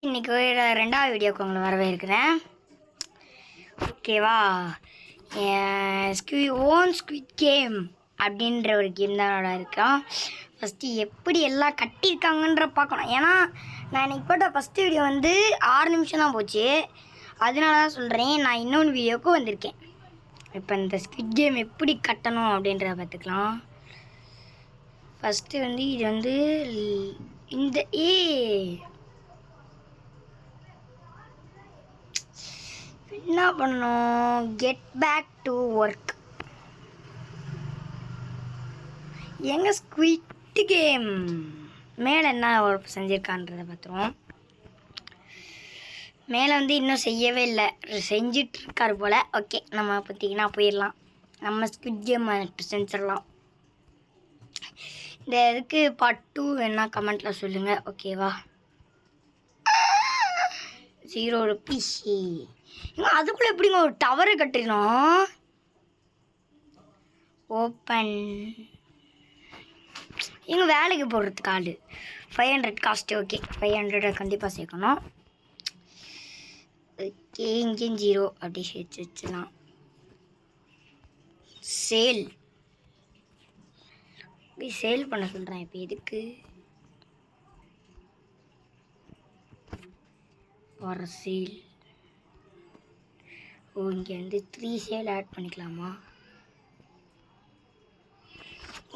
இன்றைக்கி ரெண்டாவது வீடியோக்கு உங்களை வரவேற்கிறேன். ஓகேவா? ஸ்குவிட் கேம் அப்படின்ற ஒரு கேம் தான் இருக்கான். ஃபஸ்ட்டு எப்படி எல்லாம் கட்டியிருக்காங்கன்ற பார்க்கணும். ஏன்னா நான் இன்றைக்கி போட்ட ஃபஸ்ட்டு வீடியோ 6 நிமிஷம் தான் போச்சு. அதனால தான் சொல்கிறேன், நான் இன்னொன்று வீடியோவுக்கு வந்திருக்கேன். இப்போ இந்த ஸ்குவிட் கேம் எப்படி கட்டணும் அப்படின்றத பார்த்துக்கலாம். ஃபஸ்ட்டு இது இந்த என்ன பண்ணணும், கெட் பேக் டு ஒர்க். எங்கள் ஸ்குவிட் கேம் மேலே என்ன ஒர்க் செஞ்சுருக்கான்றதை பார்த்துருவோம். மேலே இன்னும் செய்யவே இல்லை, செஞ்சிட்ருக்காரு போல். ஓகே, நம்ம பார்த்திங்கன்னா போயிடலாம். நம்ம ஸ்குவிட் கேம் செஞ்சிடலாம். இந்த இதுக்கு பார்ட் 2 வேணா கமெண்ட்டில் சொல்லுங்கள். ஓகேவா? 0 rupees. அதுக்குள்ளே எப்படிங்க ஒரு டவரு கட்டிடணும்? ஓப்பன் எங்கள் வேலைக்கு போடுறதுக்கு ஆள் 500 காஸ்ட்டு. ஓகே, 500 கண்டிப்பாக சேர்க்கணும். ஓகே, இங்கேயும் 0 அப்படி சேர்த்து வச்சுலாம். சேல் பண்ண சொல்கிறேன். இப்போ எதுக்கு ஃபார் சேல்? ஓ, இங்கே 3 சேல் ஆட் பண்ணிக்கலாமா?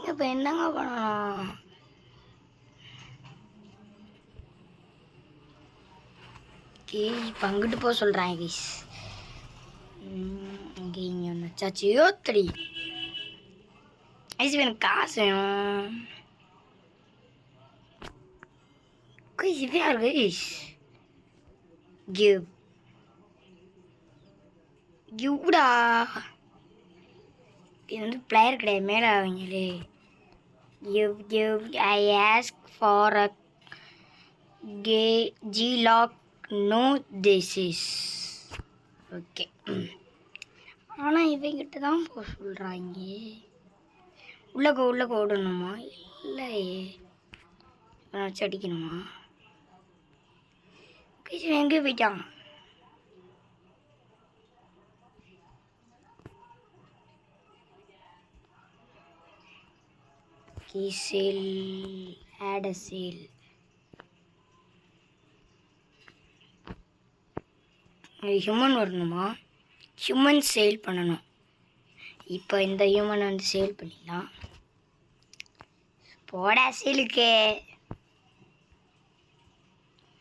இப்போ என்னங்க பண்ணணும்? ஓகே, இப்போ அங்கிட்டு போக சொல்கிறேன் கைஸ். இங்கே ஒன்று வச்சாச்சு. யோத்தடி ஐஸ், எனக்கு காசு வேணும் கைஸ். இது யார் கைஸ்? கிவ்டா. இது பிளேயர் கிடையாது, மேலே அவங்களே. ஐ ஆஸ்க் ஃபார் அ ஜிலாக் நோ திஸ் இஸ் ஓகே. ஆனால் இவங்கிட்ட தான் போக சொல்கிறாங்க. உள்ளே ஓடணுமா? இல்லையே, வச்சு அடிக்கணுமா? எங்கே போயிட்டான்? Sale at a sale. Human வரணுமா? ஹியூமன் சேல் பண்ணணும். இப்போ இந்த ஹியூமன் சேல் பண்ணிடலாம். போடா சேலுக்கு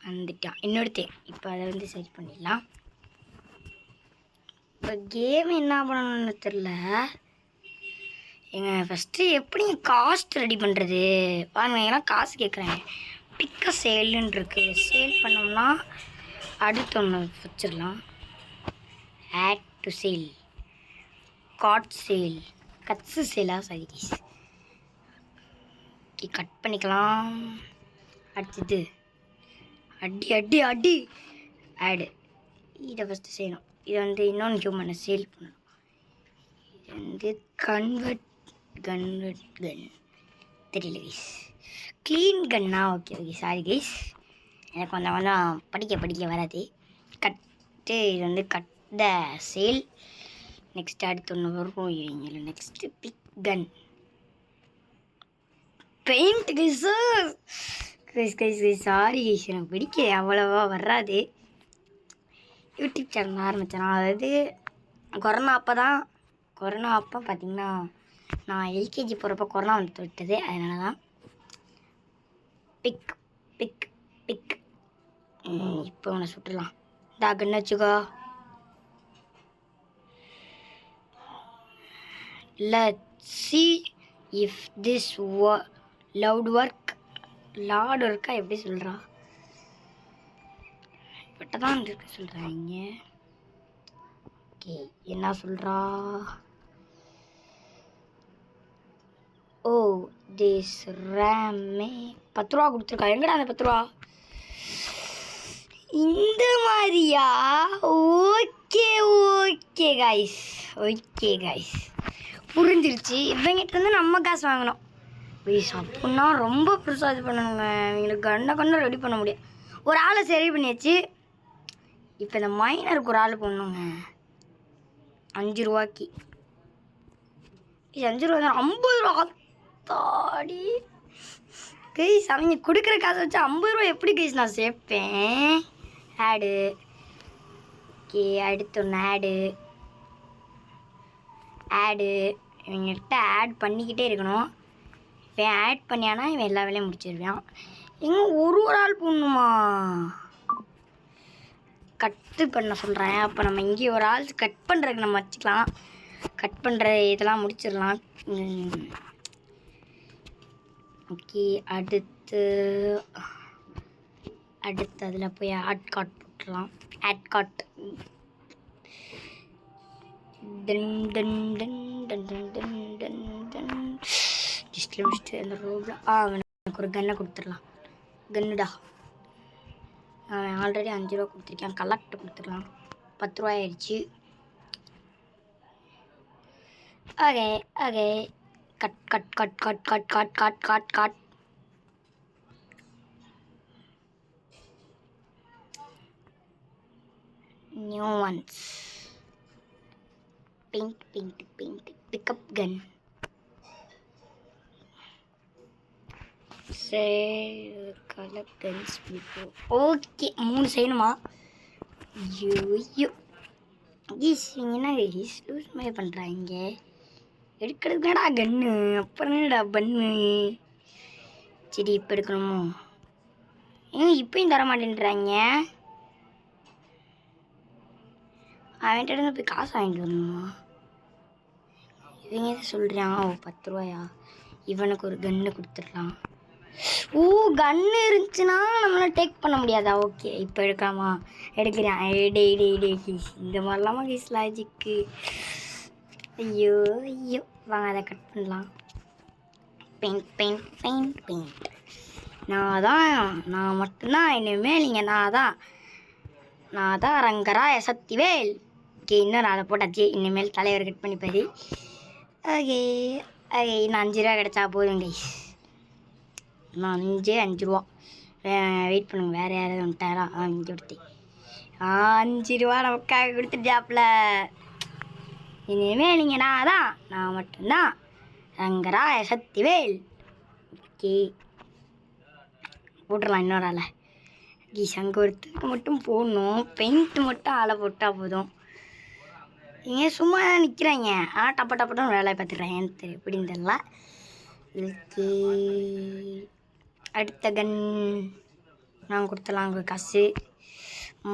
வந்துட்டான் இன்னொருத்தேன். இப்போ அதை சரி பண்ணிடலாம். இப்போ கேம் என்ன பண்ணணும்னு தெரில. ஃபஸ்ட்டு எப்படி காஸ்ட் ரெடி பண்ணுறது பாருங்க. ஏன்னா காசு கேட்குறேன். பிக்க சேல்னு இருக்குது. சேல் பண்ணோம்னா அடுத்து ஒன்று வச்சிடலாம். Add to sale, cut sale, cuts சேலாக சரி. கட் பண்ணிக்கலாம். அடுத்தது அடி ஆடு. இதை ஃபஸ்ட்டு செய்யணும். இது இன்னொன்று ஹியூமனை சேல் பண்ணணும். இது கன்வெர்ட் கன் தெரியல கைஸ். க்ளீன் கன்னா. ஓகே, சாரி கைஸ், எனக்கு கொஞ்சம் படிக்க வராது. கட்டு. இது கட் த சேல். நெக்ஸ்ட் அடுத்து ஒன்று வரும். இல்லை, நெக்ஸ்ட்டு பிக் கன் பெயிண்ட் கைஸ். சாரி கைஸ், எனக்கு பிடிக்க அவ்வளோவா வராது. யூடியூப் சேனல் ஆரம்பித்தேன். அதாவது கொரோனா அப்போ பார்த்திங்கன்னா நான் எல்கேஜி போகிறப்ப கொரோனா விட்டது. அதனால தான் பிக். இப்போ உன்னை சுட்டுலாம். கண்ணு வச்சுக்கோ. Let's see if this loud ஒர்க்கா எப்படி சொல்கிறா? இப்பட்ட தான் இருக்க சொல்கிறாங்க. ஓகே, என்ன சொல்கிறா? ஓ, திஸ் ரேமே 10 ரூபா கொடுத்துருக்கா. எங்கடா அந்த 10 ரூபா? இந்த மாதிரியா? ஓகே கைஸ், புரிஞ்சிருச்சு. இவங்கிட்ட நம்ம காசு வாங்கணும். ப்ளீஸ், அப்படின்னா ரொம்ப பெருசாக இது பண்ணணுங்க. இவங்களுக்கு கண்ணை ரெடி பண்ண முடியாது. ஒரு ஆளை சரி பண்ணியாச்சு. இப்போ இந்த மைனருக்கு ஒரு ஆள் போடணுங்க. 5 ரூபாய்க்கு 5 ரூபா தான். 50 ரூபா தாடி கைஸ். அவங்க கொடுக்குற காசை வச்சு 50 ரூபா எப்படி கைஸ் நான் சேர்ப்பேன்? ஆடு. ஓகே, அடுத்து ஒன்று ஆடு இவங்ககிட்ட ஆட் பண்ணிக்கிட்டே இருக்கணும். இவன் ஆட் பண்ணியானா இவன் எல்லா வேலையும் முடிச்சிருவான். எங்கே ஒரு ஆள் போடணுமா? கட்டு பண்ண சொல்கிறேன். அப்போ நம்ம இங்கே ஒரு ஆள் கட் பண்ணுறதுக்கு நம்ம வச்சுக்கலாம். கட் பண்ணுற இதெல்லாம் முடிச்சிடலாம். ஓகே, அடுத்து அதில் போய் ஆட் கார்ட் போட்டுடலாம். ஆட் கார்ட் அந்த ரோபில் அவனுக்கு ஒரு கன்னை கொடுத்துடலாம். கன்னுடா, அவன் ஆல்ரெடி 5 ரூபா கொடுத்துருக்கான். கலெக்ட் கொடுத்துடலாம். 10 ரூபாய் ஆயிடுச்சு. Okay okay, cut cut cut cut cut cut cut cut cut. New ones. Paint pickup gun. Colour guns. Okay, 3 செய்யணுமா? ஐயோ ஈஸ், இவங்க என்ன ஈஸ் லூஸ் மாதிரி பண்ணுறாங்க. எடுக்கிறதுக்கு என்னடா கன்னு, அப்புறம் என்னடா பன்னு. சரி, இப்போ எடுக்கணுமோ? ஏன் இப்போயும் தர மாட்டேன்றாங்க. அவன்கிட்ட இருந்து போய் காசு வாங்கிட்டு வரணுமா? இவங்க எதை சொல்கிறான்? 10 ரூபாயா? இவனுக்கு ஒரு கன்று கொடுத்துடலாம். ஓ, கன்று இருந்துச்சுன்னா நம்மளால் டேக் பண்ண முடியாதா? ஓகே, இப்போ எடுக்கலாமா? எடுக்கிறேன். டே இந்த மாதிரிலாமா கேஸ் லாஜிக்கு? ஐயோ வாங்க அதை கட் பண்ணலாம். பெயிண்ட். நான் மட்டும்தான் இனிமேல். நீங்கள் நான் தான் ரங்கராய சக்திவேல். ஓகே, இன்னும் நான் அதை போட்டாச்சு. இனிமேல் தலைவர் கட் பண்ணிப்பாரு. ஓகே இன்னும் 5 ரூபா கிடச்சா போதும் கைஸ். நான் 5 ரூபா. வெயிட் பண்ணுங்க, வேறு யாராவது வந்துட்டாரா? இங்கே கொடுத்து 5 ரூபா நமக்காக கொடுத்துட்டாப்புல. இனிமேல் நீங்கள் நான் மட்டும்தான் ரங்கராய சக்திவேல். ஓகே, போட்டுடலாம் இன்னொரு ஆளை. கீஸ் அங்கே ஒருத்தருக்கு மட்டும் போடணும். பெயிண்ட் மட்டும் ஆளை போட்டால் போதும். இங்கே சும்மா நிற்கிறாங்க. ஆனால் டப்பன்னு வேலையை பார்த்துக்கிறேன். ஏன்னு தெரியும் எப்படின்னு தெரியல. இதுக்கு அடுத்த கன் நாங்கள் கொடுத்துடலாம். அங்கே காசு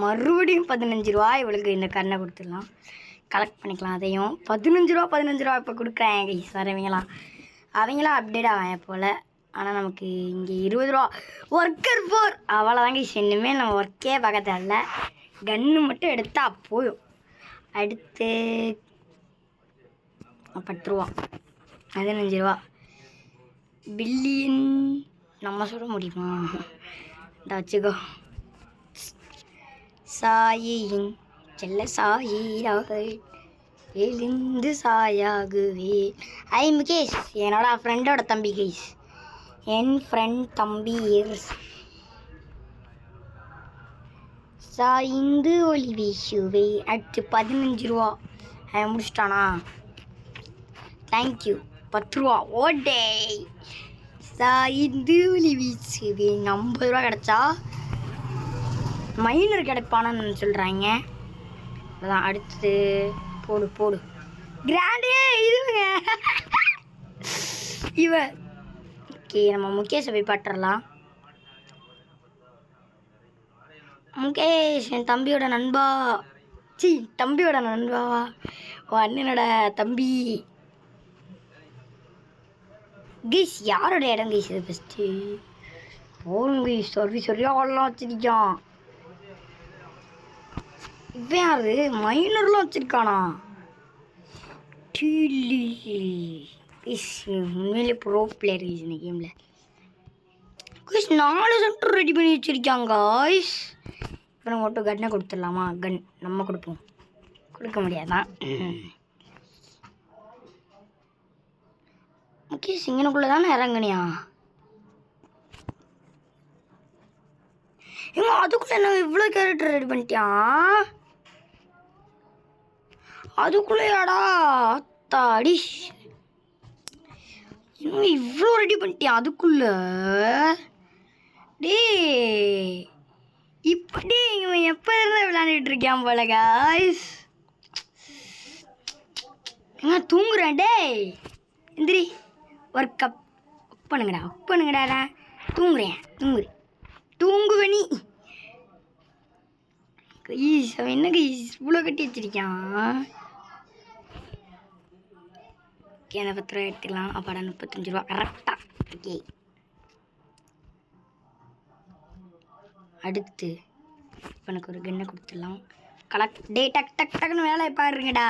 மறுபடியும் 15 ரூபா. இவளுக்கு இந்த கண்ணை கொடுத்துடலாம். கலெக்ட் பண்ணிக்கலாம் அதையும். 15 ரூபா இப்போ கொடுக்குறேன் கைஸ். அவங்களாம் அப்டேட் ஆவாங்க போல். ஆனால் நமக்கு இங்கே 20 ரூபா. ஒர்க்கர் 4 அவ்வளோதாங்க. இனிமேல் நம்ம ஒர்க்கே பார்க்க தேவையில்ல. கன்று மட்டும் எடுத்தால் போதும். அடுத்து 10 ரூபா, 15 ரூபா. பில்லியன் நம்ம சொல்ல முடியுமா? வச்சுக்கோ. சாயின் செல்ல சாயிராக எழுந்து சாயாகுவே. ஐ முகேஷ், என்னோட ஃப்ரெண்டோட தம்பி கைஸ். என் ஃப்ரெண்ட் தம்பி சாய்ந்து ஒளி வீசுவே. அடுத்து 15 ரூபா. அவன் முடிச்சிட்டானா? தேங்க்யூ. 10 ரூபா. ஓடே சாய்ந்து ஒளி வீசுவே. 50 ரூபா கிடச்சா மைனர் கிடைப்பானு சொல்கிறாங்க. அதான் அடுத்து போடு கிராண்டே இதுங்க இவன். ஓகே, நம்ம முகேஷை போய் பாட்டுறலாம். முகேஷ் என் தம்பியோட நண்பாவா? உன் அண்ணனோட தம்பி கீஸ். யாரோட இடம் கீஸ் இது? ஃபஸ்ட்டு போங்க. சரியா ஆள்லாம் வச்சிருக்கான். இவன் யாரு? மைனர்லாம் வச்சிருக்கானா? உண்மையிலே ப்ரோ பிளேயர் இந்த கேமில். கைஸ் 4 சென்டர் ரெடி பண்ணி வச்சுருக்காங்க காய்ஸ். இப்போ நம்ம மட்டும் கன்னை கொடுத்துடலாமா? கன் நம்ம கொடுப்போம். கொடுக்க முடியாதான். ஓகே, சிங்கனுக்குள்ளே தானே இறங்குனியா? ஏங்க அதுக்குள்ள என்ன இவ்வளோ கேரக்டர் ரெடி பண்ணிட்டியான்? அதுக்குள்ளேயாடா தாடி இன்னும் இவ்வளோ ரெடி பண்ணிட்டியான் அதுக்குள்ள? டே இப்படி இவன் எப்போ இருந்து விளையாண்டுட்டு இருக்கான் போல காய்ஸ். ஏங்க தூங்குறேன் டே எந்திரி ஒர்க் அப் ஒர்க் பண்ணுங்கடா தூங்குறேன் தூங்குவனி கைஸ். அவன் என்ன கைஸ் இவ்வளோ கட்டி வச்சிருக்கான்? ஓகே அந்த 10 ரூபா எடுத்துக்கலாம். அப்பாடா 35 ரூபா கரெக்டாக. ஓகே அடுத்து இப்போ எனக்கு ஒரு கன்னை கொடுத்துடலாம். டே டக் டக் டக்குன்னு வேலையை பாருங்கடா.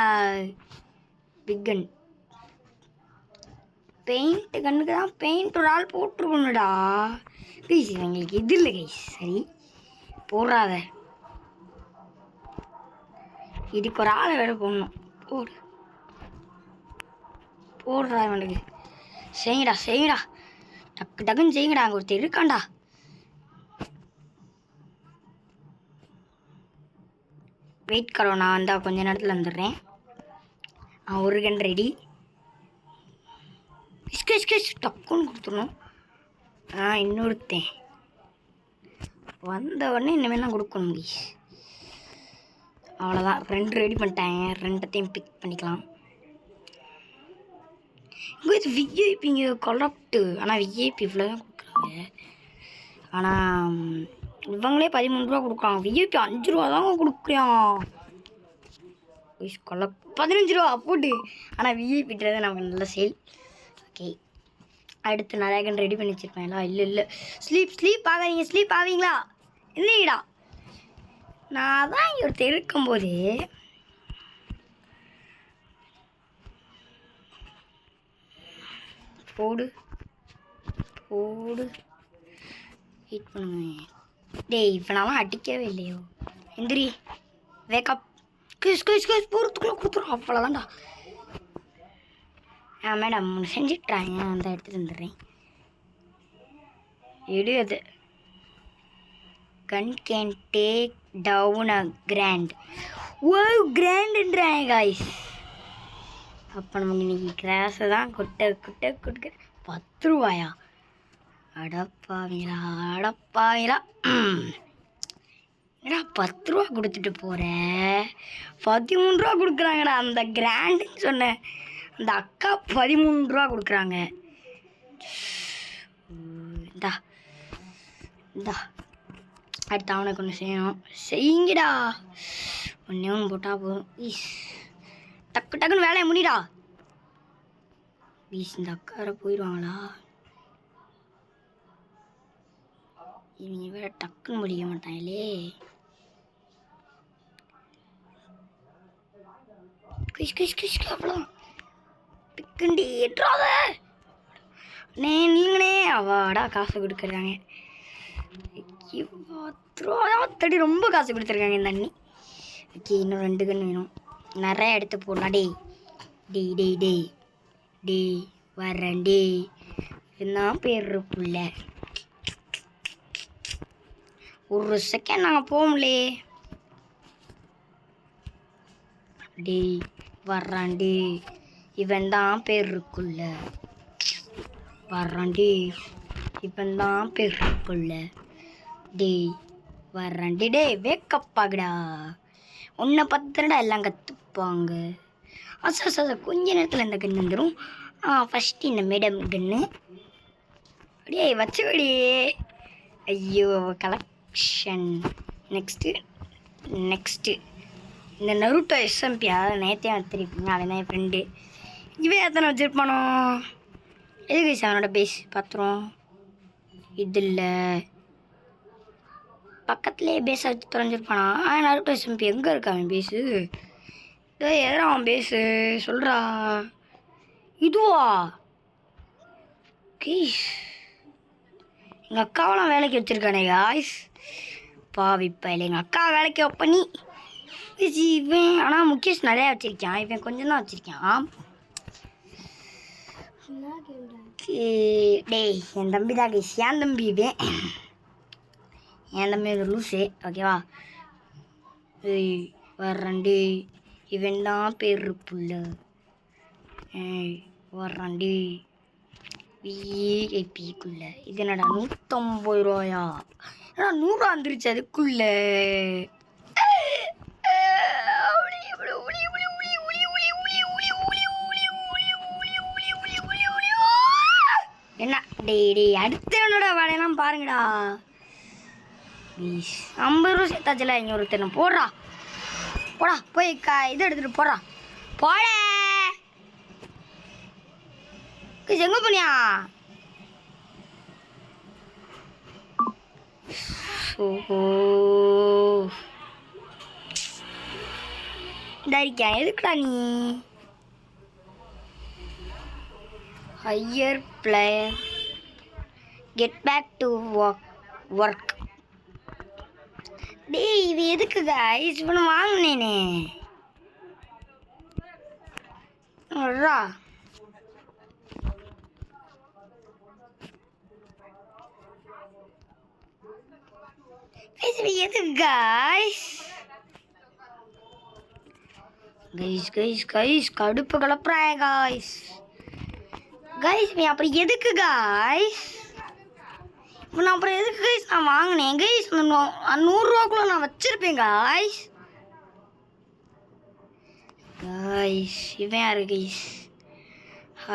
பிக் கன் பெயிண்ட் கண்ணுக்கு தான் பெயிண்ட் ஒரு ஆள் போட்டுருக்கணுடா கைஸ். எங்களுக்கு இது இல்லை கைஸ். சரி போடுறாத இதுக்கு ஒரு ஆளை வேற போடணும். போடுறா அவனுக்கு. செய்யுங்கடா டக்குன்னு செய்யுங்கடா. அங்கே ஒருத்தர் இருக்காண்டா. வெயிட் கரோ நான் வந்தால் கொஞ்ச நேரத்தில் வந்துடுறேன். ஒரு கன் ரெடி. டக்குன்னு கொடுத்துடணும். இன்னொருத்தேன் வந்த உடனே இனிமேல் தான் கொடுக்கணும் ப்ளீஸ். அவ்வளோதான் 2 ரெடி பண்ணிட்டாங்க. 2த்தையும் பிக் பண்ணிக்கலாம். இது விஐபிங்க கலெக்டு. ஆனால் விஐபி இவ்வளோ தான் கொடுக்குறாங்க. ஆனால் இவங்களே 13 ரூபா கொடுக்குறாங்க. விஐபி 5 ரூபா தாங்க கொடுக்குறான். கலெக்ட் 15 ரூபா போட்டு. ஆனால் விஐபின்றது நமக்கு நல்ல சேல். ஓகே அடுத்து நிறைய கன் ரெடி பண்ணி வச்சுருப்பேன்ல. இல்லை ஸ்லீப் ஆகாதீங்க. ஸ்லீப் ஆவீங்களா இல்லைடா? நான் தான் இங்கே ஒருத்தர் இருக்கும்போது போடு வெயிட் பண்ணுங்க. டேய் இப்போ நான்லாம் அடிக்கவே இல்லையோ. எந்திரி வேக்கப் போகிறதுக்குள்ளே கொடுத்துரும். அவ்வளோதான்டா. மேடம் செஞ்சிட்றாங்க. அந்த எடுத்துகிட்டு வந்துடுறேன். எடு அது. Gun can take down a grand. கிராண்டுன்றாங்க காய்ஸ். அப்போ நமக்கு இன்னைக்கு கிராஸை தான் கொடுக்க 10 ரூபாயா? அடப்பாவீங்களா என்னடா 10 ரூபா கொடுத்துட்டு போகிற? 13 ரூபா கொடுக்குறாங்கடா. அந்த கிராண்டுன்னு சொன்னேன் அந்த அக்கா 13 ரூபா கொடுக்குறாங்க. இந்தா அடுத்து அவனுக்கு ஒன்று செய்யணும். செய்யுங்கடா. ஒன்று போட்டால் போதும். டக்குன்னு வேலையை முடிடா. இந்த அக்கா போயிடுவாங்களா? இவங்க வேற டக்குன்னு முடிக்க மாட்டாங்களே. அவ்வளோ பிக்கண்டி ஏற்றாத நீங்களே அவாடா காசு கொடுக்குறாங்க. 10 ரூபா தடி ரொம்ப காசு கொடுத்துருக்காங்க இந்த அண்ணி. ஓகே இன்னும் 2 கன் வேணும். நிறைய எடுத்து போடலாம். டே வரேன். என்ன பேர் இருக்குல்ல? ஒரு செகண்ட் நாங்கள் போகலையே. வர்றான்டி. இவன் தான் பேர் இருக்குல்ல. வர்றான்டி. இவன் தான் பேர் இருக்குல்ல. வர்றான்டி. வேக்கப்பாகடா. உன்னை பத்திரடா எல்லாம் கற்றுப்பாங்க. கொஞ்ச நேரத்தில் இந்த கன்று வந்துடும். ஃபஸ்ட்டு இந்த மேடம் கன்று அப்படியே வச்சுக்கடி. ஐயோ கலெக்ஷன். நெக்ஸ்ட்டு இந்த நருட்டோ எஸ்எம்பி. அதாவது நேற்றே வச்சுருப்பீங்க. அவன் தான் என் ஃப்ரெண்டு. இவன் எத்தனை வச்சுருப்பானோ? எதுக்கு அவனோட பேஸ் பார்த்துருவோம். இது இல்லை பக்கத்துலேயே பேஸை வச்சு தொலைஞ்சிருப்பானா? நருட்டோ எஸ்எம்பி எங்கே இருக்கா அவன் பேஸு? எதிரா அவன் பேஸு சொல்கிறா. இதுவா கீஸ்? எங்கள் அக்காவெல்லாம் வேலைக்கு வச்சுருக்கானே காய்ஸ். பாவிப்பா இல்லை எங்கள் அக்கா வேலைக்கு பண்ணி இவன். ஆனால் முகேஷ் நிறையா வச்சுருக்கான். இவன் கொஞ்சம் தான் வச்சுருக்கான். டேய் என் தம்பி தான் கைஸ். ஏன் தம்பி இவன் என் தம்பி ஒரு லூஸு ஓகேவா. ஏய் வர்றாண்டி, இவன் தான் பேர் புள்ள. ஏய் வர்றாண்டி விஐபிக்குள்ள. இது என்னடா 150 ரூபாயா? ஏன்னா 100 வந்துருச்சு அதுக்குள்ள. என்ன டே அடுத்த என்னோட வேலையெல்லாம் பாருங்கடா. 50 ரூபா சேர்த்தாச்சுல. இங்கே ஒருத்தனை போடுறா போடா போய் இது எடுத்துட்டு போடுறா போட. எங்க போனியா? ஓஹோ தரிக்கா எதுக்குடா நீ? Higher player get back to work. டேய் இது எதுக்கு கைஸ்? இப்போ நான் வாங்கினேனே. வர்றா இது எதுக்கு கைஸ்? கைஸ் கைஸ் கைஸ் கடுப்பு கலப்புறாங்க கைஸ். கைஸ் நீ அப்புறம் எதுக்கு கைஸ்? இப்போ நான் அப்புறம் எதுக்கு கைஸ் நான் வாங்கினேன் கைஸ்? 100 ரூபாக்குள்ள நான் வச்சிருப்பேன் கைஸ். கைஸ் இவன் யாரு கைஸ்?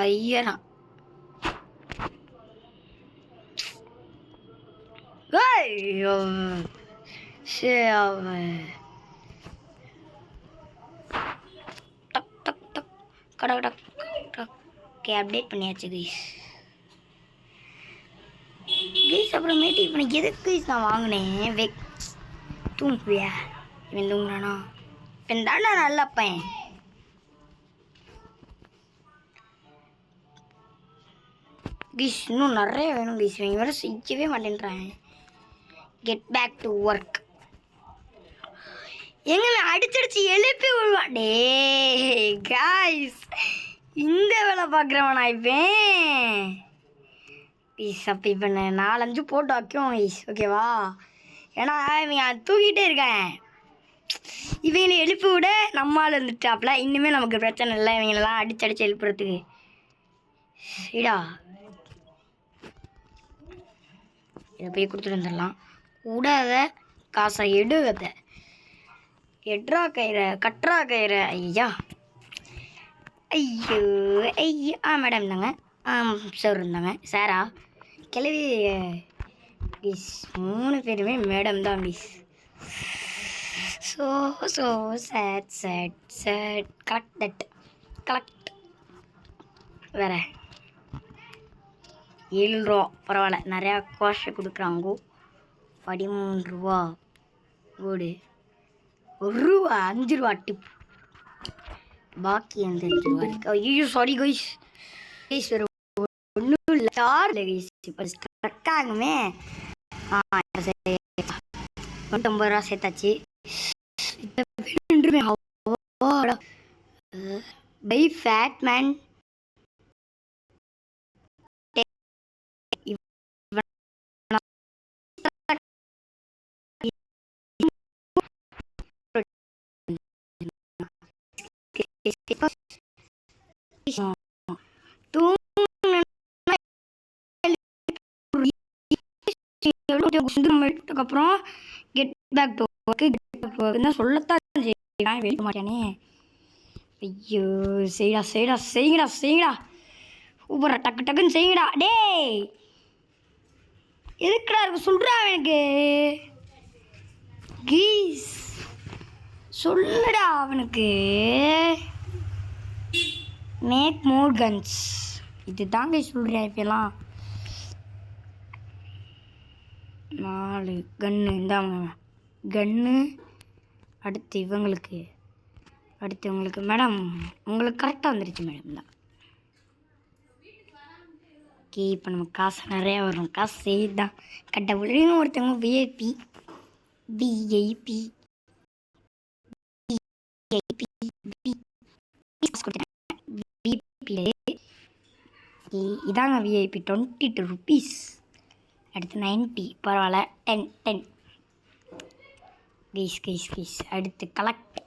ஐயரா ஐயோ சரி டக் டக் டக் கடை டக் டக். ஓகே அப்டேட் பண்ணியாச்சு கைஸ். கைஸ் அப்புறமேட்டு இப்போ எதுக்கு கைஸ் நான் வாங்கினேன்? தூங்குவியா? இவன் தூங்குறானா? இவன் தானே நல்ல பையன். கைஸ் இன்னும் நிறைய வேணும் கைஸ். இவங்க வேறு செய்யவே மாட்டேன்றாங்க. Get back to work. எங்களை அடிச்சடிச்சு எழுப்பி விடுவான். டே கைஸ் இந்த வேலை பார்க்குறவனா இப்பேன் பீஸ். அப்போ இப்போ 4-5 போட்டு வைக்கும் கைஸ் ஓகேவா. ஏன்னா இவங்க தூக்கிட்டே இருக்கேன். இவங்களை எழுப்பி விட நம்மளால் வந்துட்டாப்புல. இன்னுமே நமக்கு பிரச்சனை இல்லை இவங்களெல்லாம் அடிச்சடிச்சு எழுப்புறதுக்கு. சரிடா இதை போய் கொடுத்துட்டு வந்துடலாம். கூடாத காசை எடுவத எட்ரா கயிறை கட்டுறா கயிறை. ஐயா ஐயோ ஐயோ மேடம் இருந்தாங்க. சார் இருந்தாங்க. சாரா கிளவி ப்ளீஸ் 3 பேருமே மேடம் தான் please. So so sad sad sad collect that collect. வேற 7 ரூபா பரவாயில்ல. நிறையா காசு கொடுக்குறாங்கோ. 13 ரூபா ஓடு. 1 ரூபா 5 ரூபா டிப். பாக்கி அந்த 5 ரூபா இருக்கு. ஐயோ சாரி கைஸ். கைஸ் வேறு ஒன்றும் இல்லை. சார் கைஸ் இப்போ ஸ்ட்ரக் ஆகுமே. 150 ரூபா சேர்த்தாச்சு. பை ஃபேட் மேன் அப்புறம் கெட் பேக் டு ஒர்க் சொல்லத்தான் செய்யலாம். வெளிக்க மாட்டானே. ஐயோ செய்யடா செய்யடா செய்யடா செய்யடா ஊபரா டக்கு டக்குன்னு செய்யடா. டேய் எதுக்குடா இருக்கு சொல்றா எனக்கு. கீஸ் சொல்லுடா அவனுக்கு. Make more guns. இது தாங்க சொல்கிறேன். இப்போலாம் 4 கன்று இந்தாங்க. கன்று அடுத்து இவங்களுக்கு அடுத்தவங்களுக்கு. மேடம் உங்களுக்கு கரெக்டாக வந்துருச்சு மேடம் தான். ஓகே இப்போ நமக்கு காசு நிறையா வரும். காசு செய்து தான் கட்ட முடியும். ஒருத்தவங்க விஐபி விஐபி இதாங்க விஐபி 22 ருபீஸ். அடுத்து 90 பரவாயில்ல. 10 கைஸ் அடுத்து கலெக்ட்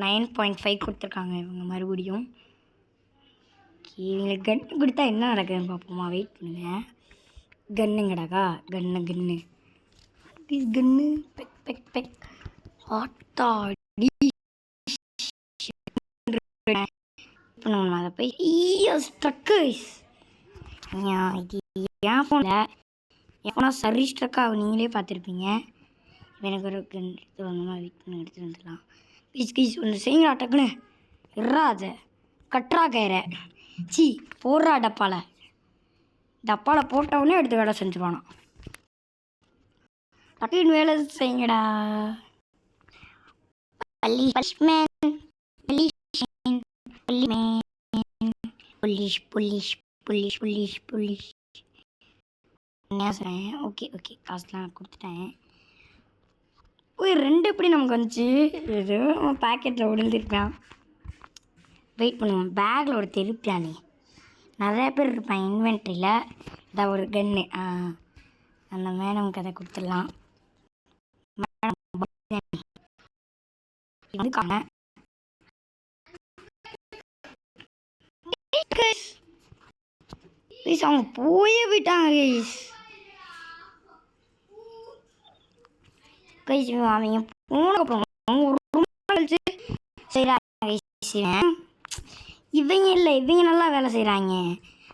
9.5 கொடுத்துருக்காங்க இவங்க மறுபடியும். இவங்களுக்கு கன்று கொடுத்தா என்ன நடக்குதுன்னு பார்ப்போமா? வெயிட் பண்ணுங்க. கன்னுங்கடாக்கா கன்னு பெக் ஆத்தாடி. இப்போ நம்ம அதை போய் ஸ்ட்ரக்கு இது என் ஃபோனில் என் ஃபோனாக சரி ஸ்ட்ரக் ஆகும், நீங்களே பார்த்துருப்பீங்க. எனக்கு ஒரு கன் எடுத்து வந்தோம்னா வெயிட் பண்ணி எடுத்துகிட்டு வந்துடலாம். கைஸ் ஒன்று செய்யுங்களா டக்குன்னு. இறாத கட்டுறா கயிறை போடுறா டப்பாவில் போட்டவுடனே எடுத்து வேலை செஞ்சுருவானா. டக்குன்னு வேலை செய்யுங்கடா. புலிஷ் என்ன சொல்கிறேன்? ஓகே காசுலாம் கொடுத்துட்டேன். ஓய் 2 எப்படி நமக்கு வந்துச்சு? ஏதோ பேக்கெட்டில் விழுந்துருப்பான். வெயிட் பண்ணுவோம். பேக்கில் ஒரு திருப்பியானே நிறையா பேர் இருப்பான் இன்வென்ட்ரியில். இதான் ஒரு கன்று. அந்த மேடமுக்கு அதை கொடுத்துடலாம். அவங்க போயே போயிட்டாங்க அவங்க போனதுக்கப்புறம் ஒரு கழிச்சு செய்கிறாங்க. இவங்க நல்லா வேலை செய்கிறாங்க.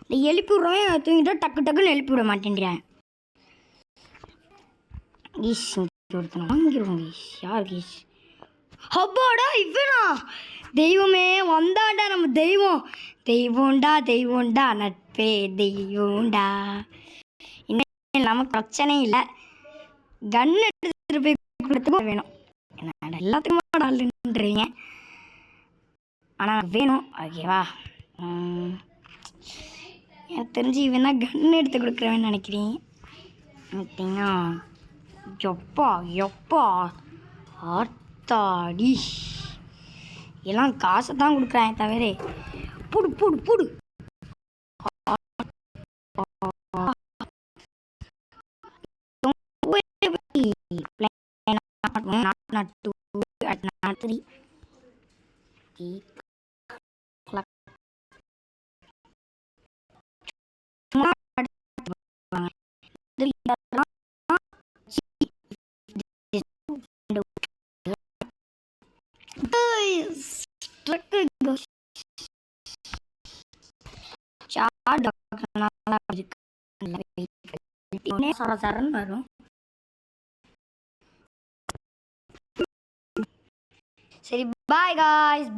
இந்த எழுப்பி விட்றவன் தூங்கிட்டா டக்குன்னு எழுப்பி விட மாட்டேங்கிறேன். ஒருத்தனை வாங்கிடுவோம் யார் ஹப்பாடா இவனா? தெய்வமே வந்தாண்டா நம்ம தெய்வம்டா நட்பே தெய்வம்டா. இன்னும் நமக்கு பிரச்சனை இல்லை. கன் எடுத்துட்டு போய் கொடுத்துக்க வேணும். என்ன எல்லாத்துக்கும் ஆளுன்றீங்க, ஆனால் வேணும். ஓகேவா? எனக்கு தெரிஞ்சு இவன் தான் கன் எடுத்து கொடுக்குறவன்னு நினைக்கிறேன். பார்த்தீங்கன்னா எப்பா ஆத்தாடி எல்லாம் காசை தான் கொடுக்குறாங்க தவிர புடு வரும். சரி பாய் காய்ஸ்.